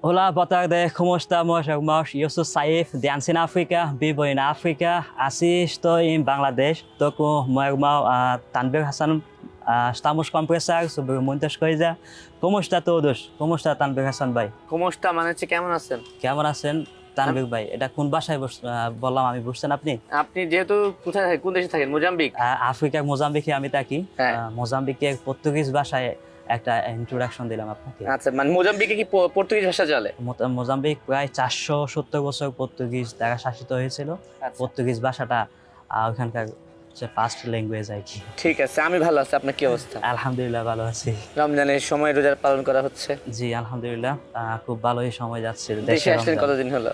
Olá, boa tarde, como estamos, irmãos? Eu sou Saif, de Ansina África, vivo em África, assim estou em Bangladesh, estou com meu irmão Tanvir Hassan, estamos a conversar sobre muitas coisas. Como está todos? Como está Tanvir Hassan ভাই? কমসটা মানে হচ্ছে কেমন আছেন? কেমন আছেন তানভীর ভাই? এটা কোন ভাষায় বললাম আমি, বুঝছেন আপনি? আপনি যেহেতু কোথায় থাকেন, কোন দেশে থাকেন? মোজাম্বিক? আফ্রিকার মোজাম্বিকে আমি থাকি। হ্যাঁ। মোজাম্বিকের পর্তুগিজ ভাষায় একটা ইন্ট্রোডাকশন দিলাম আপনাকে। আচ্ছা, মানে মোজাম্বিকে কি পর্তুগিজ ভাষা চলে? মোজাম্বিক প্রায় 470 বছর পর্তুগিজ দ্বারা শাসিত হয়েছিল। আচ্ছা। পর্তুগিজ ভাষাটা ওখানকার ফার্স্ট ল্যাঙ্গুয়েজ আর কি। ঠিক আছে, আমি ভালো আছি। আপনার কি অবস্থা? আলহামদুলিল্লাহ ভালো আছি। রমজানের সময় রোজা পালন করা হচ্ছে? জি আলহামদুলিল্লাহ, খুব ভালোই সময় যাচ্ছে। দেশে আসলেন কতদিন হলো?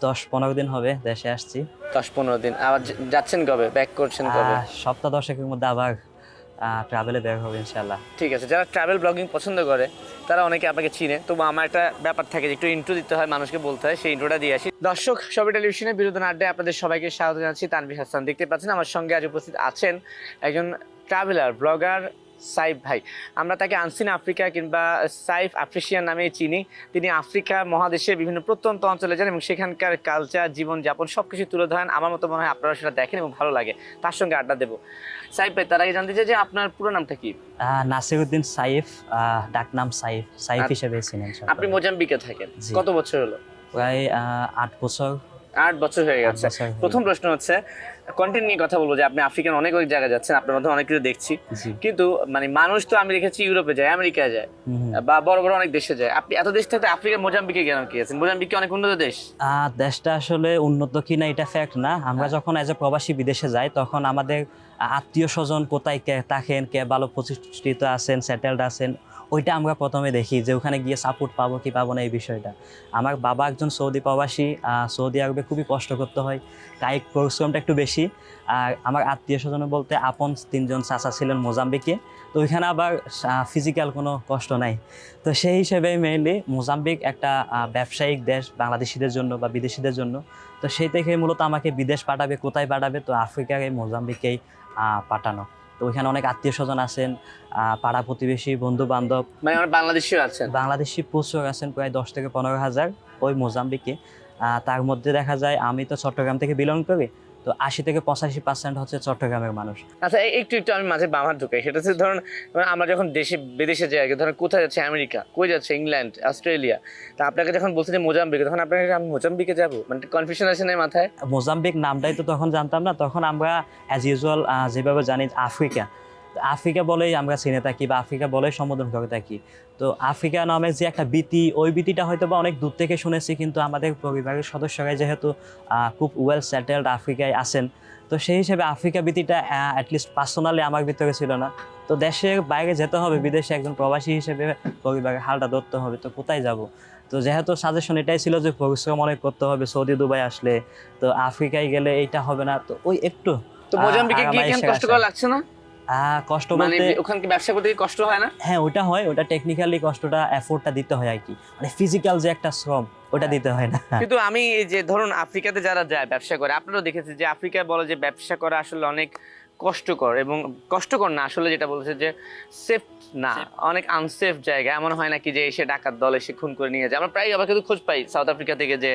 10-15 দিন হবে দেশে আসছি। 10-15 দিন। আবার যাচ্ছেন কবে? ব্যাক করছেন কবে? সপ্তাহ 10-এর মধ্যে আবার ট্রাভেলে বের হবে ইনশাআল্লাহ। ঠিক আছে, যারা ট্রাভেল ব্লগিং পছন্দ করে তারা অনেকে আপনাকে চিনে, তবু আমার একটা ব্যাপার থাকে যে একটু ইন্ট্রো দিতে হয়, মানুষকে বলতে হয়, সেই ইন্ট্রোটা দিয়ে আসি। দর্শক, সবাই টেলিভিশনের বিনোদন আড্ডায় আপনাদের সবাইকে স্বাগত জানাচ্ছি। তানভীর হাসান দেখতে পাচ্ছেন আমার সঙ্গে আজ উপস্থিত আছেন একজন ট্রাভেলার ব্লগার সাইফ ভাই। আমরা তাকে আনসিন আফ্রিকা কিংবা সাইফ আফ্রিশিয়ান নামেই চিনি। তিনি আফ্রিকা মহাদেশের বিভিন্ন প্রত্যন্ত অঞ্চলে যান এবং সেখানকার কালচার, জীবনযাপন সবকিছু তুলে ধরেন। আমার মতো মনে হয় আপনারা সেটা দেখেন এবং ভালো লাগে। তার সঙ্গে আড্ডা দেবো। সাইফ ভাই, তার আগে জানতে চাই যে আপনার পুরো নামটা কি? নাসিরউদ্দিন সাইফ, ডাকনাম সাইফ, সাইফ হিসেবে চিনেন। আপনি মোজাম্বিকে থাকেন, কত বছর হলো? প্রায় 8 বছর। 8 বছর হয়ে গেছে। প্রথম প্রশ্ন হচ্ছে, কন্টেন্ট নিয়ে কথা বলবো যে আপনি আফ্রিকান অনেক জায়গায় যাচ্ছেন, আপনার মধ্যে অনেক কিছু দেখছি, কিন্তু মানে মানুষ তো আমি দেখেছি ইউরোপে যায়, আমেরিকায় যায়, বা বড় বড় অনেক দেশে যায়। আপনি এত দেশ থাকতে আফ্রিকার মোজাম্বিকে কেন গিয়েছেন? মোজাম্বিক কি অনেক উন্নত দেশ? দেশটা আসলে উন্নত কিনা এটা ফ্যাক্ট না। আমরা যখন এজ এ প্রবাসী বিদেশে যাই তখন আমাদের আত্মীয় স্বজন কোথায় কে থাকেন, কে ভালো প্রতিষ্ঠিত আছেন, সেটেলড আছেন, ওইটা আমরা প্রথমে দেখি যে ওখানে গিয়ে সাপোর্ট পাবো কি পাবো না এই বিষয়টা। আমার বাবা একজন সৌদি প্রবাসী, সৌদি আরবে খুবই কষ্ট করতে হয়, কায়িক পরিশ্রমটা একটু বেশি। আর আমার আত্মীয় স্বজন বলতে আপন 3জন চাচা ছিলেন মোজাম্বিকে, তো ওইখানে আবার ফিজিক্যাল কোনো কষ্ট নাই। তো সেই হিসেবে মেইনলি মোজাম্বিক একটা ব্যবসায়িক দেশ বাংলাদেশিদের জন্য বা বিদেশিদের জন্য। তো সেই থেকে মূলত আমাকে বিদেশ পাঠাবে, কোথায় পাঠাবে, তো আফ্রিকার এই মোজাম্বিকেই পাঠানো। তো ওইখানে অনেক আত্মীয় স্বজন আছেন, পাড়া প্রতিবেশী, বন্ধু বান্ধব, মানে আমার বাংলাদেশিও আছেন? বাংলাদেশি প্রচুর আছেন, প্রায় 10 থেকে 15 হাজার ওই মোজাম্বিকে। তার মধ্যে দেখা যায় আমি তো চট্টগ্রাম থেকে বিলং করি, তো 80 থেকে 85% হচ্ছে চট্টগ্রামের মানুষ। আচ্ছা, একটু আমি মাঝে বামার ঢুকাই। সেটা হচ্ছে ধরুন আমরা যখন দেশে বিদেশে যাই, ধরুন কোথায় যাচ্ছে, আমেরিকা, কই যাচ্ছে, ইংল্যান্ড, অস্ট্রেলিয়া, তা আপনাকে যখন বলছে যে মোজাম্বিকে, তখন আপনাকে আমি মোজাম্বিকে যাবো, মানে কনফিউশন আছে না মাথায়? মোজাম্বিক নামটাই তো তখন জানতাম না, তখন আমরা অ্যাজ ইউজুয়াল যেভাবে জানি আফ্রিকা, আফ্রিকা বলেই আমরা চিনে থাকি বা আফ্রিকা বলেই সম্বোধন করে থাকি। তো আফ্রিকা নামে যে একটা ভীতি, ওই ভীতিটা হয়তো বা অনেক দূর থেকে শুনেছি, কিন্তু আমাদের পরিবারের সদস্যরাই যেহেতু খুব ওয়েল সেটেলড আফ্রিকায় আছেন, তো সেই হিসেবে আফ্রিকা ভীতিটা অ্যাটলিস্ট পার্সোনালি আমার ভিতরে ছিল না। তো দেশের বাইরে যেতে হবে, বিদেশে একজন প্রবাসী হিসেবে পরিবারের হালটা ধরতে হবে, তো কোথায় যাব? তো যেহেতু সাজেশন এটাই ছিল যে পরিশ্রম অনেক করতে হবে সৌদি দুবাই আসলে, তো আফ্রিকায় গেলে এইটা হবে না, তো ওই একটু। তো মোজাম্বিকে গিয়ে কেন কষ্ট করা লাগছে না? কষ্ট মানে বলতে ওখানে কি ব্যবসা করতে কষ্ট হয় না? হ্যাঁ ওটা হয়, ওটা টেকনিক্যালি কষ্টটা, এফোর্টটা দিতে হয় আর কি, মানে ফিজিক্যাল যে একটা শ্রম ওটা দিতে হয় না। কিন্তু আমি এই যে ধরুন আফ্রিকাতে যারা যায় ব্যবসা করে, আপনারাও দেখেছেন যে আফ্রিকায় বলে যে ব্যবসা করা আসলে অনেক কষ্টকর, এবং কষ্টকর না, আসলে যেটা বলছে যে সেফ না, অনেক আনসেফ জায়গা। এমন হয় নাকি যে এসে ডাকাত দল এসে খুন করে নিয়ে যায়? আমরা প্রায় আবার কিন্তু খোঁজ পাই সাউথ আফ্রিকা থেকে যে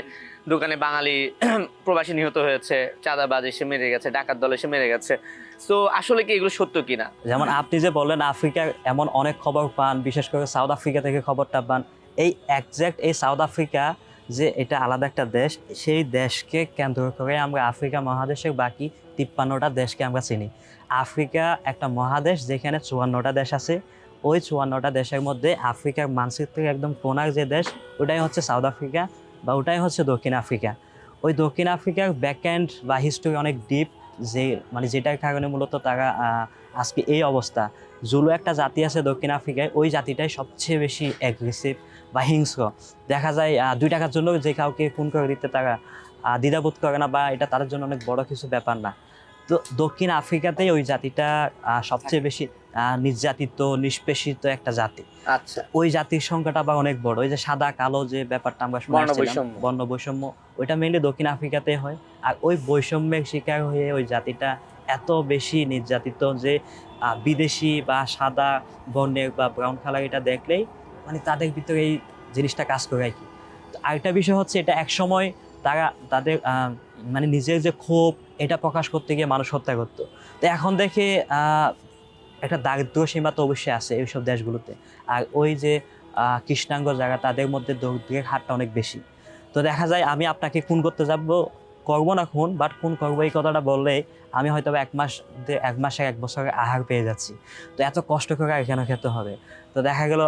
দোকানে বাঙালি প্রবাসী নিহত হয়েছে, চাঁদাবাজ এসে মেরে গেছে, ডাকাত দল এসে মেরে গেছে। তো আসলে কি এগুলো সত্য কিনা? যেমন আপনি যে বললেন আফ্রিকার এমন অনেক খবর পান, বিশেষ করে সাউথ আফ্রিকা থেকে খবরটা পান। এই একজ্যাক্ট এই সাউথ আফ্রিকা যে এটা আলাদা একটা দেশ, সেই দেশকে কেন্দ্র করে আমরা আফ্রিকা মহাদেশের বাকি 53টা দেশকে আমরা চিনি। আফ্রিকা একটা মহাদেশ যেখানে 54টা দেশ আছে। ওই 54টা দেশের মধ্যে আফ্রিকার মানচিত্রের একদম কোনার যে দেশ, ওটাই হচ্ছে সাউথ আফ্রিকা বা ওটাই হচ্ছে দক্ষিণ আফ্রিকা। ওই দক্ষিণ আফ্রিকার ব্যাকএন্ড বা হিস্টোরি অনেক ডিপ, যে মানে যেটার কারণে মূলত তারা আজকে এই অবস্থা। জুলু একটা জাতি আছে দক্ষিণ আফ্রিকায়, ওই জাতিটাই সবচেয়ে বেশি অ্যাগ্রেসিভ বা হিংস্র। দেখা যায় 2 টাকার জন্য যে কাউকে খুন করে দিতে তারা দ্বিধাবোধ করে না, বা এটা তাদের জন্য অনেক বড় কিছু ব্যাপার না। তো দক্ষিণ আফ্রিকাতেই ওই জাতিটা সবচেয়ে বেশি নির্যাতিত, নিষ্পেষিত একটা জাতি। আচ্ছা, ওই জাতির সংখ্যাটা আবার অনেক বড়। ওই যে সাদা কালো যে ব্যাপারটা আমরা শুনেছিলাম, বর্ণ বৈষম্য, ওইটা মেইনলি দক্ষিণ আফ্রিকাতে হয়। আর ওই বৈষম্যের শিকার হয়ে ওই জাতিটা এত বেশি নির্যাতিত যে বিদেশি বা সাদা বর্ণের বা ব্রাউন কালার এটা দেখলেই মানে তাদের ভিতরে এই জিনিসটা কাজ করে আর কি। তো আরেকটা বিষয় হচ্ছে এটা একসময় তারা তাদের মানে নিজের যে ক্ষোভ এটা প্রকাশ করতে গিয়ে মানুষ হত্যা করতো। তো এখন দেখে একটা দারিদ্র সীমা তো অবশ্যই আছে এইসব দেশগুলোতে। আর ওই যে কৃষ্ণাঙ্গ যারা তাদের মধ্যে দরিদ্রের হারটা অনেক বেশি। তো দেখা যায় আমি আপনাকে খুন করতে যাবো, করবো না খুন, বাট খুন করবো এই কথাটা বললে আমি হয়তো এক মাসে এক বছরের আহার পেয়ে যাচ্ছি। তো এত কষ্ট করে আর কেন খেতে হবে? তো দেখা গেল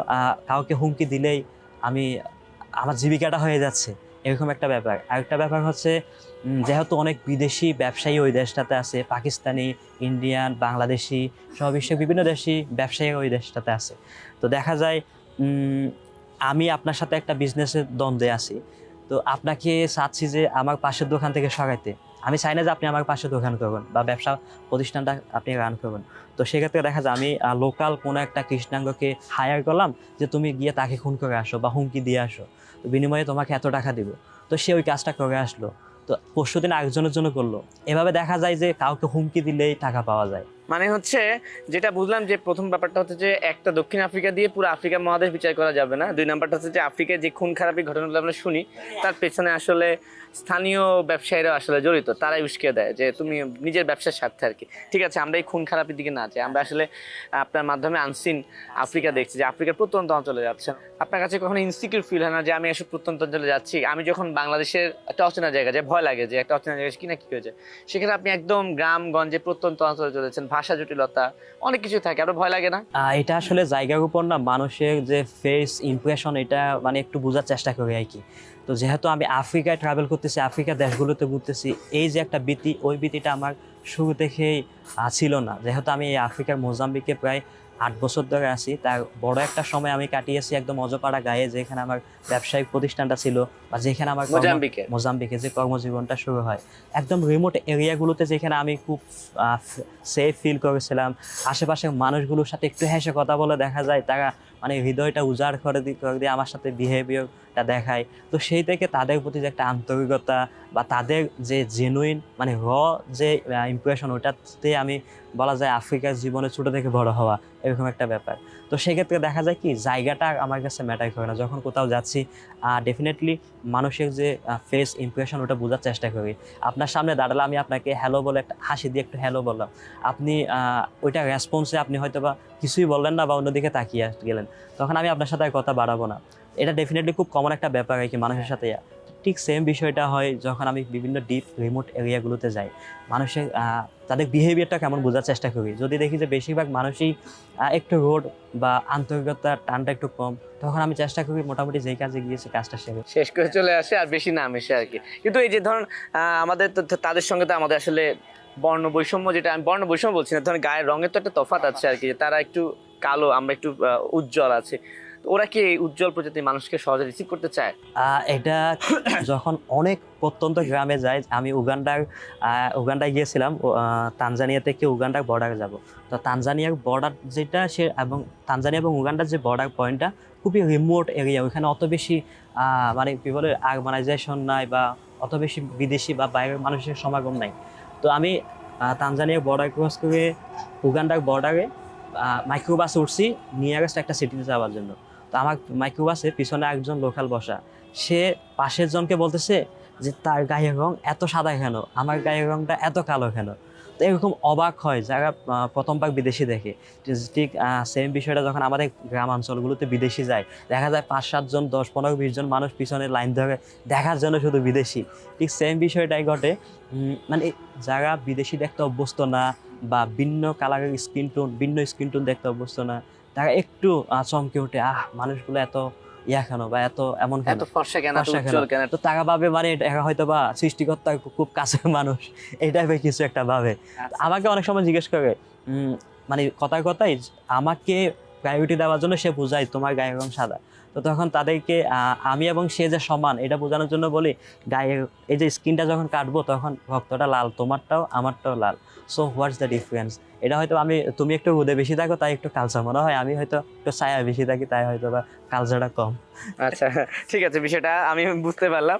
কাউকে হুমকি দিলেই আমি আমার জীবিকাটা হয়ে যাচ্ছে, এরকম একটা ব্যাপার। আরেকটা ব্যাপার হচ্ছে যেহেতু অনেক বিদেশি ব্যবসায়ী ওই দেশটাতে আছে, পাকিস্তানি, ইন্ডিয়ান, বাংলাদেশি সহ বিশ্বের বিভিন্ন দেশি ব্যবসায়ী ওই দেশটাতে আছে। তো দেখা যায় আমি আপনার সাথে একটা বিজনেসের দ্বন্দ্বে আছি, তো আপনাকে চাচ্ছি যে আমার পাশের দোকান থেকে সরাইতে। আমি চাই না যে আপনি আমার পাশে দোকান করবেন বা ব্যবসা প্রতিষ্ঠানটা আপনি রান করবেন। তো সেক্ষেত্রে দেখা যায় আমি লোকাল কোনো একটা কৃষ্ণাঙ্গকে হায়ার করলাম যে তুমি গিয়ে তাকে খুন করে আসো বা হুমকি দিয়ে আসো, তো বিনিময়ে তোমাকে এত টাকা দিব। তো সে ওই কাজটা করে আসলো, তো পরশুদিন আরেকজনের জন্য করলো। এভাবে দেখা যায় যে কাউকে হুমকি দিলেই টাকা পাওয়া যায়। মানে হচ্ছে যেটা বুঝলাম যে প্রথম ব্যাপারটা হচ্ছে যে একটা দক্ষিণ আফ্রিকা দিয়ে পুরো আফ্রিকা মহাদেশ বিচার করা যাবে না। দুই নাম্বারটা হচ্ছে যে আফ্রিকায় যে খুন খারাপি ঘটনাগুলো আমরা শুনি তার পেছনে আসলে স্থানীয় ব্যবসায়ীরা আসলে জড়িত, তারাই উস্কে দেয় যে তুমি নিজের ব্যবসার স্বার্থে আর কি। ঠিক আছে, আমরা এই খুন খারাপির দিকে না যাই, আমরা আসলে আপনার মাধ্যমে আনসিন আফ্রিকা দেখছি যে আফ্রিকার প্রত্যন্ত অঞ্চলে যাচ্ছেন। আপনার কাছে কখনো ইনসিকিউর ফিল হয় না যে আমি এসব প্রত্যন্ত অঞ্চলে যাচ্ছি? আমি যখন বাংলাদেশের একটা অচেনা জায়গা যায় ভয় লাগে যে একটা অচেনা জায়গায় কিনা কি হয়েছে, সেখানে আপনি একদম গ্রামগঞ্জে প্রত্যন্ত অঞ্চলে চলেছেন, ভাষা জটিলতা অনেক কিছু থাকে, আপনার ভয় লাগে না? এটা আসলে জায়গার উপর না, মানুষের যে ফেস ইমপ্রেশন এটা মানে একটু বোঝার চেষ্টা করি আর কি। তো যেহেতু আমি আফ্রিকায় ট্রাভেল করতেছি, আফ্রিকা দেশগুলোতে ঘুরতেছি, এই যে একটা ভীতি, ওই ভীতিটা আমার শুরু থেকেই ছিল না। যেহেতু আমি এই আফ্রিকার মোজাম্বিকে প্রায় 8 বছর ধরে আছি, তার বড় একটা সময় আমি কাটিয়েছি একদম অজপাড়া গায়ে, যেখানে আমার ব্যবসায়িক প্রতিষ্ঠানটা ছিল বা যেখানে আমার মোজাম্বিকে যে কর্মজীবনটা শুরু হয়, একদম রিমোট এরিয়াগুলোতে, যেখানে আমি খুব সেফ ফিল করেছিলাম। আশেপাশের মানুষগুলোর সাথে একটু হেসে কথা বলে দেখা যায় তারা মানে হৃদয়টা উজাড় করে দিয়ে আমার সাথে বিহেভিয়ারটা দেখায়। তো সেই থেকে তাদের প্রতি যে একটা আন্তরিকতা বা তাদের যে জেনুইন মানে যে ইমপ্রেশন, ওটাতে আমি বলা যায় আফ্রিকার জীবনে ছোটো থেকে বড় হওয়া, এরকম একটা ব্যাপার। তো সেক্ষেত্রে দেখা যায় কি জায়গাটা আমার কাছে ম্যাটার করে না। যখন কোথাও যাচ্ছি ডেফিনেটলি মানুষের যে ফেস ইমপ্রেশন ওটা বোঝার চেষ্টা করি। আপনার সামনে দাঁড়ালে আমি আপনাকে হ্যালো বলে একটা হাসি দিয়ে একটু হ্যালো বললাম, আপনি ওইটা রেসপন্সে আপনি হয়তো বা কিছুই বললেন না বা অন্যদিকে তাকিয়ে গেলেন, তখন আমি আপনার সাথে আর কথা বাড়াবো না। এটা ডেফিনেটলি খুব কমন একটা ব্যাপার আর কি মানুষের সাথে। ঠিক সেম বিষয়টা হয় যখন আমি বিভিন্ন ডিপ রিমোট এরিয়াগুলোতে যাই, মানুষের তাদের বিহেভিয়ারটা কেমন বোঝার চেষ্টা করি। যদি দেখি যে বেশিরভাগ মানুষই একটু রোড বা আন্তরিকতার টানটা একটু কম, তখন আমি চেষ্টা করি মোটামুটি যেই কাজে গিয়েছি কাজটা শেষ করে চলে আসে আর বেশি না মেশে আর কি। কিন্তু এই যে ধরুন আমাদের তো তাদের সঙ্গে তো আমাদের আসলে বর্ণ বৈষম্য, যেটা আমি বর্ণ বৈষম্য বলছি না, ধরুন গায়ের রঙের তো একটা তফাৎ আছে আর কি। তারা একটু কালো, আমরা একটু উজ্জ্বল আছে। ওরা কি এই উজ্জ্বল প্রজাতির মানুষকে সহজে রিসিভ করতে চায়? এটা যখন অনেক প্রত্যন্ত গ্রামে যায়, আমি উগান্ডায় গিয়েছিলাম, তানজানিয়া থেকে উগান্ডার বর্ডারে যাব। তো তানজানিয়ার বর্ডার যেটা এবং তানজানিয়া এবং উগান্ডার যে বর্ডার পয়েন্টটা খুবই রিমোট এরিয়া, ওইখানে অত বেশি মানে কী বলে আরবানাইজেশন নাই বা অত বেশি বিদেশি বা বাইরের মানুষের সমাগম নাই। তো আমি তানজানিয়ার বর্ডার ক্রস করে উগান্ডার বর্ডারে মাইক্রোবাসে উঠছি নিয়ারেস্ট একটা সিটিতে যাওয়ার জন্য। তো আমার মাইক্রোবাসে পিছনে একজন লোকাল বসা, সে পাশের জনকে বলতেছে যে তার গায়ের রং এত সাদা কেন, আমার গায়ের রংটা এত কালো কেন। তো এরকম অবাক হয় যারা প্রথমবার বিদেশি দেখে। ঠিক সেম বিষয়টা যখন আমাদের গ্রামাঞ্চলগুলোতে বিদেশি যায়, দেখা যায় 5-7 জন 10-15-20 জন মানুষ পিছনে লাইন ধরে দেখার জন্য শুধু বিদেশি। ঠিক সেম বিষয়টাই ঘটে। মানে যারা বিদেশি দেখতে অভ্যস্ত না বা ভিন্ন কালারের স্কিন টোন দেখতে অভ্যস্ত না, তারা একটু চমকে ওঠে, মানুষগুলো এত কেন বা এত এমন কেন, ফর্সা কেন, তো তারা ভাবে মানে এরা হয়তো বা সৃষ্টিকর্তার খুব কাছের মানুষ, এই টাইপের কিছু একটা ভাবে। আমাকে অনেক সময় জিজ্ঞেস করে মানে কথায় আমাকে প্রায়োরিটি দেওয়ার জন্য সে বোঝায় তোমার গায়ের রং সাদা। তো তখন তাদেরকে আমি এবং সে যে সমান এটা বোঝানোর জন্য বলি গায়ের এই যে স্কিনটা যখন কাটবো তখন রক্তটা লাল, তোমারটাও আমারটাও লাল, সো হোয়াটস দ্য ডিফারেন্স। এটা হয়তো তুমি একটু রোদে বেশি থাকো তাই একটু কালচার মনে হয়, আমি হয়তো একটু ছায়া বেশি থাকি তাই হয়তো বা কালচারটা কম। আচ্ছা, ঠিক আছে, বিষয়টা আমি বুঝতে পারলাম।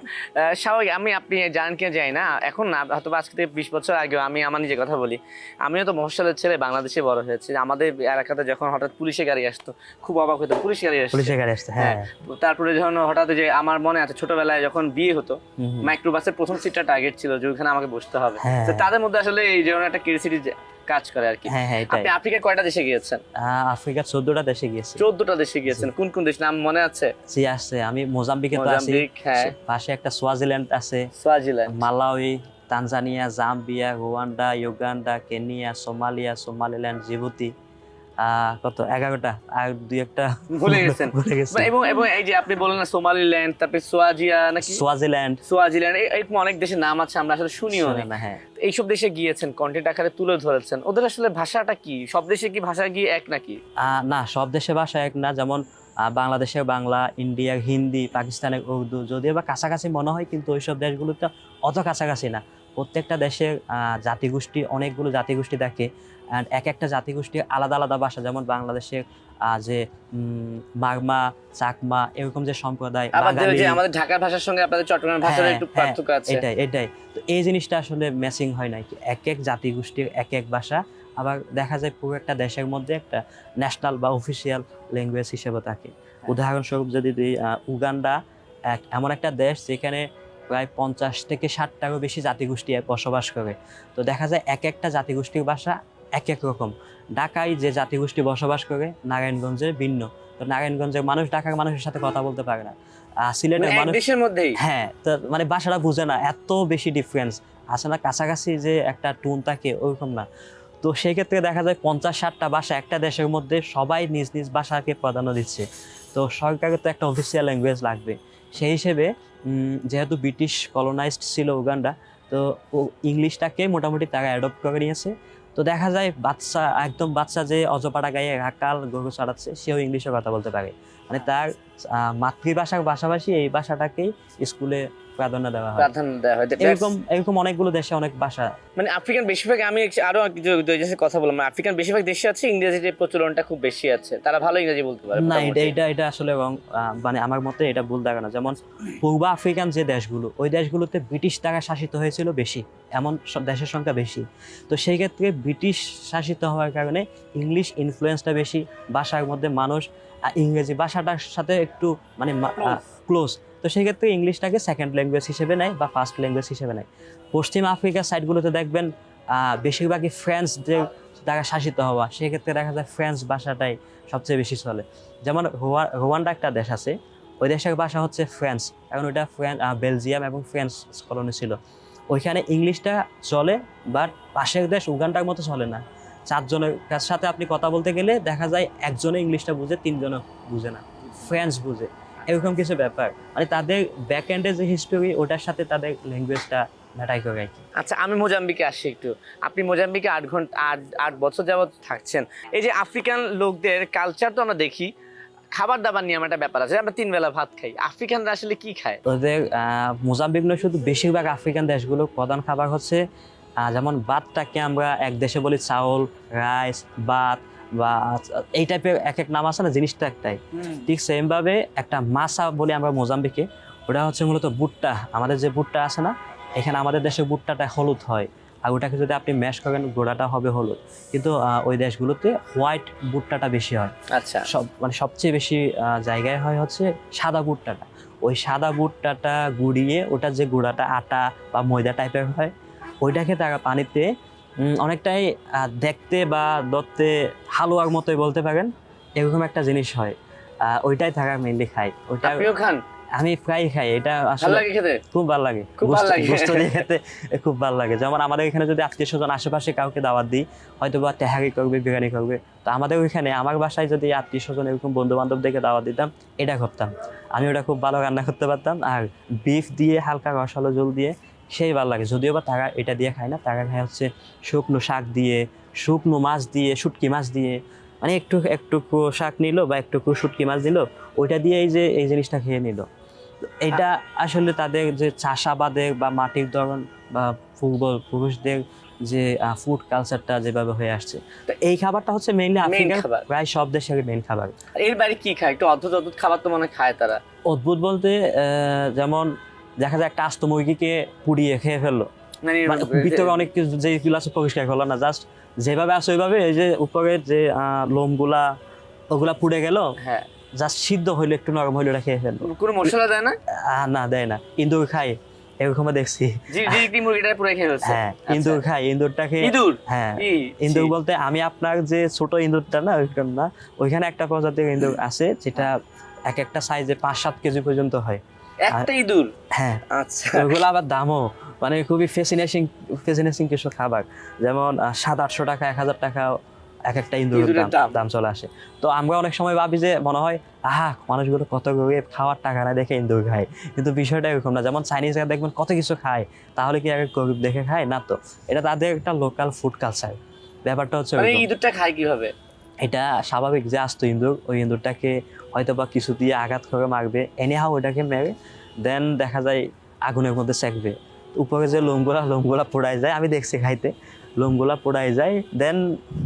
স্বাভাবিক, আপনি জানেন কি যাই না, এখন না হয়তো আজ থেকে 20 বছর আগেও আমি আমার নিজের কথা বলি, আমিও তো মফস্বলের ছেলে, বাংলাদেশে বড় হয়েছে। আমাদের এলাকাতে যখন হঠাৎ পুলিশের গাড়ি আসতো খুব অবাক হতো, পুলিশের গাড়ি আসছে। পুলিশের গাড়ি আসছে, হ্যাঁ। তারপরে যখন হঠাৎ যে আমার মনে আছে ছোটবেলায় যখন বিয়ে হতো, মাইক্রোবাসের প্রথম সিটটা টার্গেট ছিল যে ওখানে আমাকে বসতে হবে। হ্যাঁ। তো তাদের মধ্যে আসলে এই ধরনের একটা কিউরিওসিটি কাজ করে আর কি। হ্যাঁ হ্যাঁ, এটাই। আপনি আফ্রিকার কয়টা দেশে গিয়েছেন? আফ্রিকার 14টা দেশে গিয়েছি। 14টা দেশে গিয়েছেন, কোন কোন দেশ নাম মনে আছে? জি আছে, আমি মোজাম্বিকে তো আছি, মোজাম্বিক, হ্যাঁ। পাশে একটা সোয়াজিল্যান্ড আছে, Swaziland, Malawi, Tanzania, Zambia, Rwanda, Uganda, Kenya, Somalia, Somaliland, Djibouti, কত 11টা, আর দুই একটা ভুলে গেছেন। ভুলে গেছি। এবং এবং এই যে আপনি বললেন না সোমালিল্যান্ড, তারপরে সোয়াজিয়া নাকি সোয়াজিল্যান্ড, সোয়াজিল্যান্ড, এরকম অনেক দেশের নাম আছে আমরা আসলে শুনিও না। হ্যাঁ। এইসব দেশে গিয়েছেন, কন্টেন্ট আকারে তুলে ধরেছেন, ওদের আসলে ভাষাটা কি? সব দেশে কি ভাষা কি এক নাকি? না, সব দেশের ভাষা এক না। যেমন বাংলাদেশের বাংলা, ইন্ডিয়ার হিন্দি, পাকিস্তানের উর্দু, যদিও বা কাছাকাছি মনে হয় কিন্তু ওইসব দেশগুলোতে অত কাছাকাছি না। প্রত্যেকটা দেশের জাতিগোষ্ঠী, অনেকগুলো জাতিগোষ্ঠী থাকে, অ্যান্ড এক একটা জাতিগোষ্ঠীর আলাদা আলাদা ভাষা। যেমন বাংলাদেশের যে মারমা, চাকমা, এরকম যে সম্প্রদায়, আমাদের ঢাকার ভাষার সঙ্গে আপনাদের চট্টগ্রাম ভাষার একটু পার্থক্য আছে। এটাই তো এই জিনিসটা আসলে ম্যাচিং হয় না, এক এক জাতিগোষ্ঠীর এক এক ভাষা। আবার দেখা যায় পুরো একটা দেশের মধ্যে একটা ন্যাশনাল বা অফিসিয়াল ল্যাঙ্গুয়েজ হিসেবে থাকে। উদাহরণস্বরূপ যদি উগান্ডা এমন একটা দেশ যেখানে প্রায় 50 থেকে 60টারও বেশি জাতিগোষ্ঠী বসবাস করে। তো দেখা যায় এক একটা জাতিগোষ্ঠীর ভাষা এক এক রকম। ঢাকায় যে জাতিগোষ্ঠী বসবাস করে নারায়ণগঞ্জে ভিন্ন। তো নারায়ণগঞ্জের মানুষ ঢাকার মানুষের সাথে কথা বলতে পারে না, সিলেটের মানুষ দেশের মধ্যেই, হ্যাঁ, তো মানে ভাষাটা বুঝে না, এত বেশি ডিফারেন্স আছে না, কাছাকাছি যে একটা টোন থাকে ওরকম না। তো সেই ক্ষেত্রে দেখা যায় 50-60টা ভাষা একটা দেশের মধ্যে, সবাই নিজ নিজ ভাষাকে প্রাধান্য দিচ্ছে। তো সরকারের তো একটা অফিসিয়াল ল্যাঙ্গুয়েজ লাগবে। সেই হিসেবে যেহেতু ব্রিটিশ কলোনাইজড ছিল উগান্ডা, তো ইংলিশটাকে মোটামুটি তারা অ্যাডপ্ট করে নিয়েছে। তো দেখা যায় একদম বাচ্চা যে অজপাড়া গায়ে রাকাল গরু চড়াচ্ছে, সেও ইংলিশে কথা বলতে পারে। মানে তার মাতৃভাষার পাশাপাশি এই ভাষাটাকেই স্কুলে প্রাধান্য দেওয়া হয়। এরকম অনেকগুলো দেশে অনেক ভাষা। মানে আফ্রিকান বেশিরভাগ, আমি আরো কথা বললাম, আফ্রিকান বেশিরভাগ দেশে আছে ইংরেজির প্রচলনটা খুব বেশি আছে, তারা ভালো ইংরেজি বলতে পারে না। এটা আসলে মানে আমার মতে এটা ভুল ধারণা। যেমন পূর্ব আফ্রিকান যে দেশগুলো, ওই দেশগুলোতে ব্রিটিশ দ্বারা শাসিত হয়েছিল বেশি, এমন দেশের সংখ্যা বেশি। তো সেই ক্ষেত্রে ব্রিটিশ শাসিত হওয়ার কারণে ইংলিশ ইনফ্লুয়েন্সটা বেশি, ভাষার মধ্যে মানুষ ইংরেজি ভাষাটার সাথে একটু মানে ক্লোজ। তো সেই ক্ষেত্রে ইংলিশটাকে সেকেন্ড ল্যাঙ্গুয়েজ হিসেবে নেয় বা ফার্স্ট ল্যাঙ্গুয়েজ হিসেবে নেয়। পশ্চিম আফ্রিকার সাইডগুলোতে দেখবেন বেশিরভাগই ফ্রেঞ্চদের দ্বারা শাসিত হওয়া, সেক্ষেত্রে দেখা যায় ফ্রেঞ্চ ভাষাটাই সবচেয়ে বেশি চলে। যেমন রোয়ান্ডা একটা দেশ আছে, ওই দেশের ভাষা হচ্ছে ফ্রেঞ্চ, কারণ ওইটা বেলজিয়াম এবং ফ্রেঞ্চ কলোনি ছিল। ওইখানে ইংলিশটা চলে, বাট পাশের দেশ উগান্ডার মতো চলে না। 4 জনের সাথে আপনি কথা বলতে গেলে দেখা যায় একজনে ইংলিশটা বুঝে, 3 জনও বুঝে না, ফ্রেঞ্চ বুঝে, এরকম কিছু ব্যাপার। মানে তাদের ব্যাক এন্ডের যে হিস্টোরি, ওটার সাথে তাদের ল্যাঙ্গুয়েজটা ম্যাটার করে আর কি। আচ্ছা, আমি মোজাম্বিকে আসি একটু। আপনি মোজাম্বিকে 8 বছর যাবত থাকছেন। এই যে আফ্রিকান লোকদের কালচার তো আমরা দেখি, খাবার দাবার নিয়ে আমার একটা ব্যাপার আছে, আমরা 3 বেলা ভাত খাই। আফ্রিকানরা আসলে কি খায়? ওদের মোজাম্বিক নয়, শুধু বেশিরভাগ আফ্রিকান দেশগুলো প্রধান খাবার হচ্ছে যেমন ভাতটাকে আমরা এক দেশে বলি চাউল, রাইস, ভাত বা এই টাইপের এক এক নাম আছে না, জিনিসটা একটাই। ঠিক সেম ভাবে একটা মাছা বলি আমরা মোজাম্বিকে, ওটা হচ্ছে মূলত ভুট্টা। আমাদের যে ভুট্টা আছে না, এখানে আমাদের দেশে ভুট্টাটা হলুদ হয়, আর ওটাকে যদি আপনি ম্যাশ করেন গোড়াটা হবে হলুদ, কিন্তু ওই দেশগুলোতে হোয়াইট ভুট্টাটা বেশি হয়। আচ্ছা, মানে সবচেয়ে বেশি জায়গায় হয় হচ্ছে সাদা ভুট্টাটা। ওই সাদা ভুট্টাটা গুঁড়িয়ে, ওটার যে গুঁড়াটা আটা বা ময়দা টাইপের হয়, ওইটাকে তারা পানিতে অনেকটাই দেখতে বা ধরতে হালুয়ার মতোই বলতে পারেন, এরকম একটা জিনিস হয়। ওইটাই তারা মেনলি খায়। ওইটা খান? আমি প্রায় খাই। এটা আসলে খুব ভালো লাগে, গোশত দিয়ে খেতে খুব ভালো লাগে। যেমন আমাদের এখানে যদি আত্মীয় স্বজন আশেপাশে কাউকে দাওয়াত দিই, হয়তো বা তেহারি করবে, বিরিয়ানি করবে, তো আমাদের ওইখানে আমার বাসায় যদি আত্মীয় স্বজন এরকম বন্ধু বান্ধব দেখে দাওয়াত দিতাম, এটা করতাম। আমি ওটা খুব ভালো রান্না করতে পারতাম, আর বিফ দিয়ে হালকা রসালো ঝোল দিয়ে সেই ভালো লাগে। যদিও বা তারা এটা দিয়ে খায় না, তারা খায় হচ্ছে শুকনো শাক দিয়ে, শুকনো মাছ দিয়ে, শুটকি মাছ দিয়ে, মানে একটু শাক নিল বা একটু শুটকি মাছ দিল, ওইটা দিয়ে এই জিনিসটা খেয়ে নিল। এটা আসলে তাদের যে চাষাবাদের বা মাটির ধরন বা পুরুষদের যে ফুড কালচারটা যেভাবে হয়ে আসছে, তো এই খাবারটা হচ্ছে মেইনলি আফ্রিকার খাবার। প্রায় সব দেশের মেইন খাবার। আর এর বাইরে কি খায়? একটু অদ্ভুত অদ্ভুত খাবার তো মনে হয় খায় তারা। অদ্ভুত বলতে যেমন দেখা যায় একটা আস্ত মুরগিকে পুড়িয়ে খেয়ে ফেললো, মানে মানে ভিতরে অনেক কিছু যেগুলো আছে পরিষ্কার করলো না, জাস্ট যেভাবে আছে ওইভাবে, এই যে উপরের যে লোমগুলা ওগুলা পুড়ে গেল, হ্যাঁ, জাস্ট সিদ্ধ হইলো, একটু নরম হইলো, ওটা খেয়ে ফেললো। কোনো মশলা দেয় না? না, দেয় না। ইন্দুর খায়, এরকম দেখছি। জি মুরগিটা পুরো খেয়ে ফেলছে। হ্যাঁ, ইন্দুর খায়, ইন্দুরটাকে। ইঁদুর? হ্যাঁ, ই, ইন্দুর ছি। বলতে আমি আপনার যে ছোট ইন্দুরটা না, ওইরকম না, ওইখানে একটা প্রজাতির ইন্দুর আছে যেটা এক একটা সাইজে 5-7 কেজি পর্যন্ত হয়। একটা ইঁদুর? হ্যাঁ, আচ্ছা। ওইগুলো আবার দামও মানে খুবই ফেসিনেশিং কিছু খাবার, যেমন 700-800 টাকা, 1000 টাকা এক একটা ইন্দুরের ইঁদুরের দাম। দাম চলে আসে। তো আমরা অনেক সময় ভাবি যে মনে হয় মানুষগুলো কত গরিব, খাওয়ার টাকা না দেখে ইন্দুর খায়, কিন্তু বিষয়টা এরকম না। যেমন চাইনিজরা দেখবেন কত কিছু খায়, তাহলে কি আগে গরিব দেখে খায় না? তো এটা তাদের একটা লোকাল ফুড কালচার, ব্যাপারটা হচ্ছে মানে ওইরকম। ইঁদুরটা খায় কিভাবে? এটা স্বাভাবিক যে আস্ত ইন্দুর, ওই ইন্দুরটাকে হয়তো বা কিছু দিয়ে আঘাত করে মারবে, এনিহাও ওইটাকে মেরে দেন দেখা যায় আগুনের মধ্যে সেঁকবে, উপরে যে লোমগুলা পোড়ায় যায়, আমি দেখছি খাইতে, লোমগুলা পোড়ায় যায়, দেন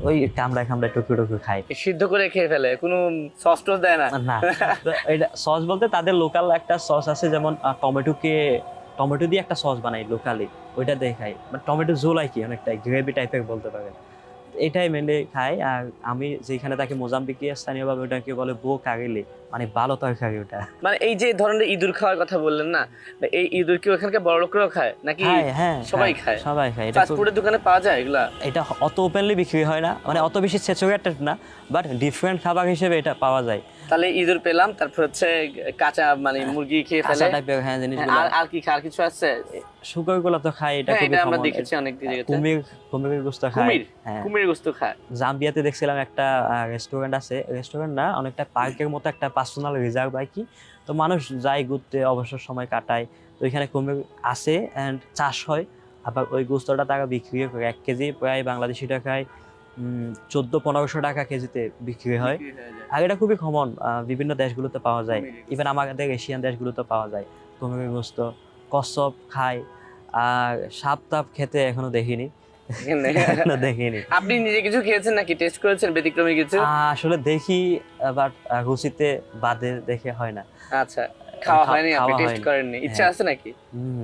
ওই কামড়ায় টুকরো টুকরো খায়। সিদ্ধ করে খেয়ে ফেলে, কোনো সস টস দেয় না? না, তো এটা সস বলতে তাদের লোকাল একটা সস আছে, যেমন টমেটো দিয়ে একটা সস বানাই লোকালি, ওইটা দিয়ে খাই, মানে টমেটো ঝোল আর কি, অনেকটা গ্রেভি টাইপের বলতে পারেন, এটাই মেনলি খাই। আর আমি যেখানে থাকি মোজাম্বিকে স্থানীয়ভাবে ওটাকে বলে বো কাগিলি, মানে ভালো তরকারি ওটা। মানে এই যে ধরনের ইঁদুর খাওয়ার কথা বললেন না, এই ইঁদুর কি ওখানকার বড় লোকরাও খায় নাকি হ্যাঁ, সবাই খায়? সবাই খায়। এটা ফাস্ট ফুডের দোকানে পাওয়া যায় এগুলা? এটা অত ওপেনলি বিক্রি হয় না, মানে অত বেশি স্যাচুরেটেড না, বাট ডিফারেন্ট খাবার হিসেবে এটা পাওয়া যায়। তাহলে ইঁদুর পেলাম, তারপর হচ্ছে কাঁচা মানে মুরগি খেয়ে ফেলে। কাঁচা টাইপের হ্যাঁ জিনিসগুলো। আর কি খায়? আর কিছু আছে? শুকর গুলো তো খায়, এটা হ্যাঁ, খুবই এটা আমরা common। দেখেছি অনেক জায়গাতে। কুমিরের গোস্ত খায়। কুমির? হ্যাঁ, কুমির গোস্ত খায়? জাম্বিয়াতে দেখছিলাম একটা রেস্টুরেন্ট আছে, রেস্টুরেন্ট না, অনেকটা পার্কের মতো একটা পার্সোনাল রিজার্ভ আর কি, তো মানুষ যায় ঘুরতে, অবসর সময় কাটায়, তো এখানে কুমির আছে অ্যান্ড চাষ হয়, আবার ওই গোস্তটা তারা বিক্রি করে 1 কেজি প্রায় বাংলাদেশি টাকায় 1400-1500 টাকা কেজিতে বিক্রি হয়। আর এটা খুবই কমন, বিভিন্ন দেশগুলোতে পাওয়া যায়, ইভেন আমাদের এশিয়ান দেশগুলোতে পাওয়া যায় কুমিরের গোস্ত। কচ্ছপ খায়, আর সাপ টাপ খেতে এখনো দেখিনি। এখনো দেখিনি। আপনি নিজে কিছু খেয়েছেন নাকি? টেস্ট করেছেন ব্যতিক্রমী কিছু? আসলে দেখি, বাট রুচিতে বাদে দেখে হয় না। আচ্ছা, খাওয়া হয়নি, আপনি খাওয়া টেস্ট হয়নি। করেননি, ইচ্ছা হ্যাঁ। আছে নাকি?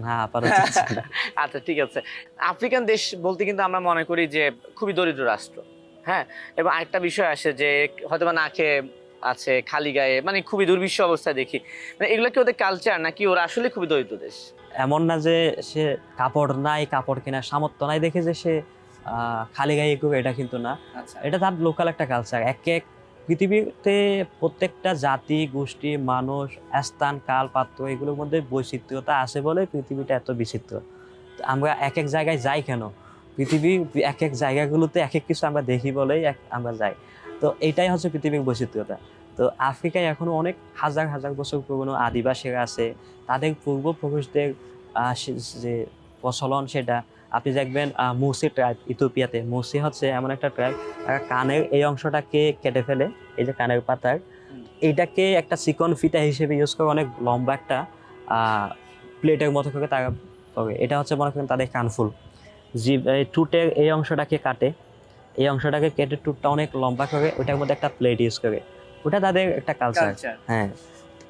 হ্যাঁ, আপাতত ইচ্ছা না। আচ্ছা, ঠিক আছে। আফ্রিকান দেশ বলতে কিন্তু আমরা মনে করি যে খুবই দরিদ্র রাষ্ট্র, হ্যাঁ, এবং আরেকটা বিষয় আসে যে হয়তো বা না খেয়ে আছে, খালি গায়ে, মানে খুবই দুর্বিষহ অবস্থায় দেখি, মানে এগুলো কি ওদের কালচার নাকি ওরা আসলে খুবই দরিদ্র দেশ? এমন না যে সে কাপড় কেনার সামর্থ্য নাই দেখে যে সে খালি গায়ে ঘুরে, এটা কিন্তু না। আচ্ছা, এটা তার লোকাল একটা কালচার। এক পৃথিবীতে প্রত্যেকটা জাতি গোষ্ঠী মানুষ স্থান কাল পাত্র এগুলোর মধ্যে বৈচিত্র্যতা আছে বলে পৃথিবীটা এত বিচিত্র। তো আমরা এক জায়গায় যাই কেন, পৃথিবীর এক জায়গাগুলোতে এক কিছু আমরা দেখি বলেই আমরা যাই। তো এটাই হচ্ছে পৃথিবীর বৈচিত্র্যতা। তো আফ্রিকায় এখনো অনেক হাজার হাজার বছর পুরনো আদিবাসীরা আছে, তাদের পূর্বপুরুষদের যে প্রচলন সেটা আপনি দেখবেন। মুসি ট্রাইব ইথিওপিয়াতে, মুসি হচ্ছে এমন একটা ট্রাইব, তারা কানের এই অংশটাকে কেটে ফেলে, এই যে কানের পাতার এইটাকে একটা চিকন ফিতা হিসেবে ইউজ করে, অনেক লম্বা একটা প্লেটের মতো করে তারা করে। এটা হচ্ছে মনে করেন তাদের কানফুল। টুটের এই অংশটাকে কাটে, এই অংশটাকে কেটে টুটটা অনেক লম্বা করে ওইটার মধ্যে একটা প্লেট ইউজ করে, ওটা তাদের একটা কালচার। হ্যাঁ,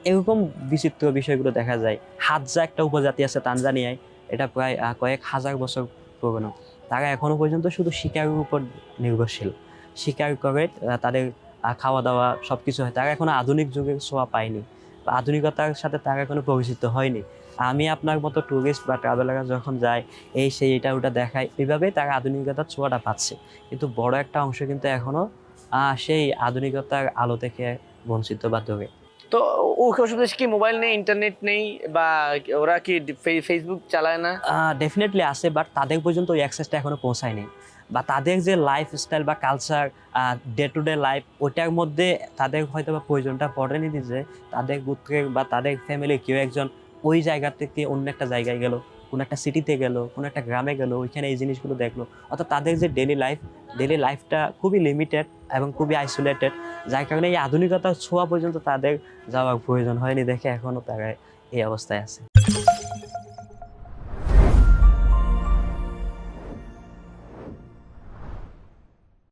এরকম বিচিত্র বিষয়গুলো দেখা যায়। হাদজা একটা উপজাতি আছে তানজানিয়ায়, এটা প্রায় কয়েক হাজার বছর পুরনো। তারা এখনো পর্যন্ত শুধু শিকারের উপর নির্ভরশীল, শিকার করে তাদের খাওয়া দাওয়া সবকিছু হয়। তারা এখনো আধুনিক যুগের ছোঁয়া পায়নি, বা আধুনিকতার সাথে তারা এখনো পরিচিত হয়নি। আমি আপনার মতো ট্যুরিস্ট বা ট্রাভেলাররা যখন যায়, এই সেই এটা ওটা দেখায়, এইভাবেই তারা আধুনিকতার ছোঁয়াটা পাচ্ছে, কিন্তু বড় একটা অংশ কিন্তু এখনো সেই আধুনিকতার আলো থেকে বঞ্চিত বা দূরে। তো ওসব দেশে কি মোবাইল নেই, ইন্টারনেট নেই, বা ওরা কি ফেসবুক চালায় না? ডেফিনেটলি আছে, বাট তাদের পর্যন্ত ওই অ্যাক্সেসটা এখনো পৌঁছায়নি, বা তাদের যে লাইফস্টাইল বা culture, day to day life, ওটার মধ্যে তাদের হয়তো বা প্রয়োজনটা পড়েনি যে তাদের গোত্রের বা তাদের ফ্যামিলির কেউ একজন ওই জায়গা থেকে অন্য একটা জায়গায় গেল, কোনো একটা সিটিতে গেল, কোনো একটা গ্রামে গেল, ওইখানে এই জিনিসগুলো দেখলো। অর্থাৎ তাদের যে ডেলি লাইফটা খুবই লিমিটেড এবং খুবই আইসোলেটেড, যার কারণে এই আধুনিকতার ছোঁয়া পর্যন্ত তাদের যাওয়ার প্রয়োজন হয়নি দেখে এখনও তারা এই অবস্থায় আছে।